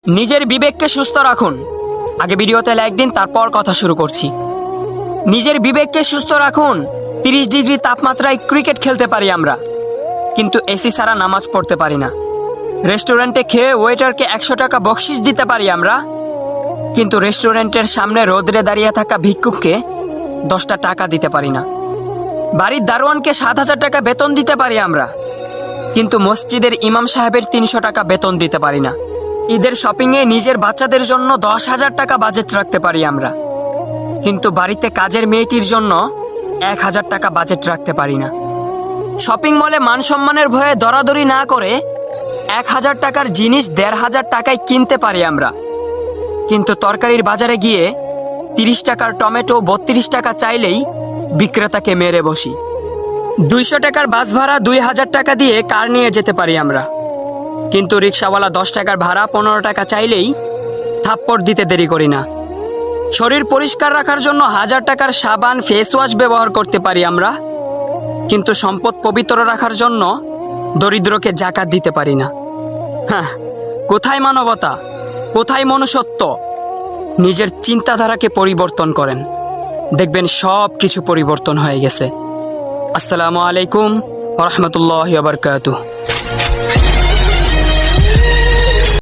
নিজের বিবেককে সুস্থ রাখুন। আগে ভিডিওতে লাইক দিন, তারপর কথা শুরু করছি। নিজের বিবেককে সুস্থ রাখুন। 30 ডিগ্রি তাপমাত্রায় ক্রিকেট খেলতে পারি আমরা, কিন্তু এসি ছাড়া নামাজ পড়তে পারি না। রেস্টুরেন্টে খেয়ে ওয়েটারকে 100 টাকা বকশিশ দিতে পারি আমরা, কিন্তু রেস্টুরেন্টের সামনে রোদরে দাঁড়িয়ে থাকা ভিক্ষুককে 10টা টাকা দিতে পারি না। বাড়ির দারোয়ানকে 7,000 টাকা বেতন দিতে পারি আমরা, কিন্তু মসজিদের ইমাম সাহেবের 300 টাকা বেতন দিতে পারি না। ঈদের শপিংয়ে নিজের বাচ্চাদের জন্য 10,000 টাকা বাজেট রাখতে পারি আমরা, কিন্তু বাড়িতে কাজের মেয়েটির জন্য 1,000 টাকা বাজেট রাখতে পারি না। শপিং মলে মান সম্মানের ভয়ে দরাদরি না করে 1,000 টাকার জিনিস 1,500 টাকায় কিনতে পারি আমরা, কিন্তু তরকারির বাজারে গিয়ে 30 টাকার টমেটো 32 টাকা চাইলেই বিক্রেতাকে মেরে বসি। 200 টাকার বাস ভাড়া 2,000 টাকা দিয়ে কার নিয়ে যেতে পারি আমরা, কিন্তু রিক্সাওয়ালা 10 টাকার ভাড়া 15 টাকা চাইলেই থাপ্পড় দিতে দেরি করি না। শরীর পরিষ্কার রাখার জন্য 1000 টাকার সাবান ফেস ওয়াশ ব্যবহার করতে পারি আমরা, কিন্তু সম্পদ পবিত্র রাখার জন্য দরিদ্রকে জাকাত দিতে পারি না। হ্যাঁ, কোথায় মানবতা, কোথায় মনুষ্যত্ব? নিজের চিন্তাধারাকে পরিবর্তন করেন, দেখবেন সব কিছু পরিবর্তন হয়ে গেছে। আসসালামু আলাইকুম ওয়া রাহমাতুল্লাহি ওয়া বারাকাতুহু।